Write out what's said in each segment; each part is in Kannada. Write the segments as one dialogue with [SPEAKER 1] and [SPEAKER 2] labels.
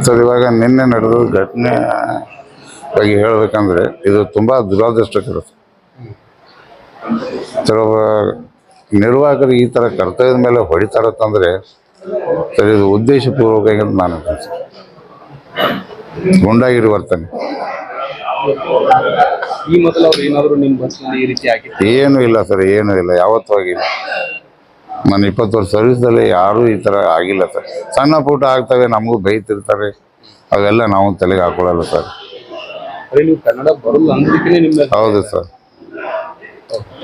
[SPEAKER 1] ಸರ್ ಇವಾಗ ನಿನ್ನೆ ನಡೆದ ಘಟನೆ ಬಗ್ಗೆ ಹೇಳಬೇಕಂದ್ರೆ ಇದು ತುಂಬ ದುರದೃಷ್ಟಕರ ಸರ್. ಒಬ್ಬ ನಿರ್ವಾಹಕರು ಈ ಥರ ಕರ್ತವ್ಯದ ಮೇಲೆ ಹೊಡಿತಾರತ್ತಂದರೆ ಸರ್ ಇದು ಉದ್ದೇಶಪೂರ್ವಕ ಅಂತ ನಾನು ಗುಂಡಾಗಿರಿ ವರ್ತನೆ.
[SPEAKER 2] ಈ ಮೊದಲು ಅವ್ರು ಏನಾದರೂ ನಿಮ್ಮ ಬಸ್ನಲ್ಲಿ ಈ ರೀತಿ ಆಗಿತ್ತು?
[SPEAKER 1] ಏನೂ ಇಲ್ಲ ಸರ್, ಏನೂ ಇಲ್ಲ, ಯಾವತ್ತೂ ಆಗಿಲ್ಲ. ನಾನು 20 ವರ್ಷ ಸರ್ವಿಸ್ದಲ್ಲಿ ಯಾರೂ ಈ ಥರ ಆಗಿಲ್ಲ ಸರ್. ಸಣ್ಣ ಪುಟ್ಟ ಆಗ್ತವೆ, ನಮಗೂ ಬೈತಿರ್ತಾರೆ, ಅವೆಲ್ಲ ನಾವು ತಲೆಗೆ ಹಾಕೊಳ್ಳಲ್ಲ ಸರ್.
[SPEAKER 2] ನೀವು ಕನ್ನಡ ಬರಲ್ಲ ಅಂದ್ರಿಕೆ ನಿಮ್ಮ?
[SPEAKER 1] ಹೌದು ಸರ್.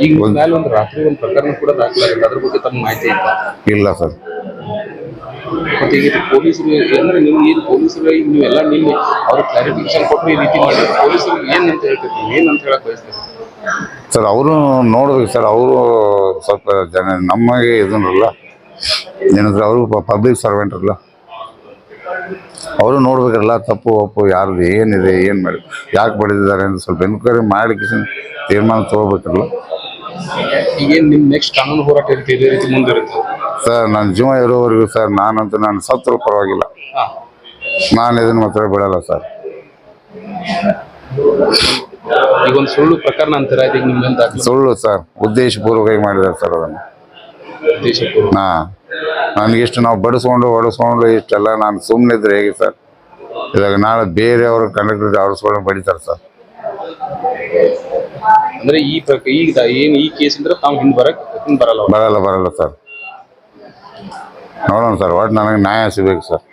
[SPEAKER 2] ಈಗ ಮೇಲೆ ಒಂದು ರಾತ್ರಿ ಒಂದು ಪ್ರಕರಣ ಕೂಡ ದಾಖಲಾಗಿದೆ, ಅದ್ರ ಬಗ್ಗೆ ತಮ್ಮ ಮಾಹಿತಿ
[SPEAKER 1] ಇಲ್ಲ ಸರ್.
[SPEAKER 2] ಮತ್ತೆ ಈಗ ಪೊಲೀಸರು ಅಂದ್ರೆ ನೀವು ಏನು ಪೊಲೀಸರು ನೀವೆಲ್ಲ ನಿಮ್ಮ ಅವ್ರ ಕ್ಲಾರಿಫಿಕೇಶನ್ ಕೊಟ್ಟರು ಈ ರೀತಿ ಮಾಡಿದ್ರೆ ಪೊಲೀಸರು ಏನಂತ ಹೇಳ್ತೀರಿ, ಏನಂತ ಹೇಳಕ್ ಬಯಸ್ತೀರಿ
[SPEAKER 1] ಸರ್? ಅವರು ನೋಡ್ಬೇಕು ಸರ್, ಅವರು ಸ್ವಲ್ಪ ಜನ ನಮಗೆ ಇದನ್ನಲ್ಲ ಏನಂದ್ರೆ ಅವರು ಪಬ್ಲಿಕ್ ಸರ್ವೆಂಟ್ ಅಲ್ಲ, ಅವರು ನೋಡ್ಬೇಕಲ್ಲ ತಪ್ಪು ಒಪ್ಪು ಯಾರ್ದು ಏನಿದೆ, ಏನು ಮಾಡಿ ಯಾಕೆ ಬಡಿದಿದ್ದಾರೆ ಅಂತ ಸ್ವಲ್ಪ ಎನ್ಕ್ವೈರಿ ಮಾಡಿ ತೀರ್ಮಾನ ತಗೋಬೇಕಲ್ಲ.
[SPEAKER 2] ಈಗೇನು ನಿಮ್ಮ ನೆಕ್ಸ್ಟ್ ಕಾನೂನು ಹೋರಾಟ ಇರುತ್ತೆ, ಇದೇ ರೀತಿ ಮುಂದಿರುತ್ತೆ
[SPEAKER 1] ಸರ್? ನನ್ನ ಜೀವ ಇರೋವರೆಗೂ ಸರ್, ನಾನಂತೂ ನಾನು ಸತ್ರು ಪರವಾಗಿಲ್ಲ, ನಾನು ಇದನ್ನು ಮಾತ್ರ ಬಿಡಲ್ಲ ಸರ್.
[SPEAKER 2] ಈಗ ಒಂದು ಸುಳ್ಳು ಪ್ರಕರಣ ಅಂತೀರ, ಈಗ ನಿಮ್ಮ
[SPEAKER 1] ಸುಳ್ಳು ಸರ್, ಉದ್ದೇಶಪೂರ್ವಕವಾಗಿ ಮಾಡಿದ್ದಾರೆ ಸರ್ ಅದನ್ನು. ನನಗಿಷ್ಟು ನಾವು ಹೊಡೆಸ್ಕೊಂಡು ಇಷ್ಟೆಲ್ಲ ನಾನು ಸುಮ್ಮನೆ ಇದ್ರೆ ಹೇಗೆ ಸರ್? ಇವಾಗ ನಾಳೆ ಬೇರೆಯವರು ಕಂಡಕ್ಟರ್ ಆಡಿಸ್ಕೊಂಡು ಬಡಿತಾರೆ ಸರ್.
[SPEAKER 2] ಅಂದ್ರೆ ಈಗ ಏನು ಈ ಕೇಸ್ ಅಂದ್ರೆ ತಾವು
[SPEAKER 1] ಬರಲ್ಲ ಸರ್. ನೋಡೋಣ ಸರ್, ಒಟ್ಟು ನನಗೆ ನ್ಯಾಯ ಸಿಗಬೇಕು ಸರ್.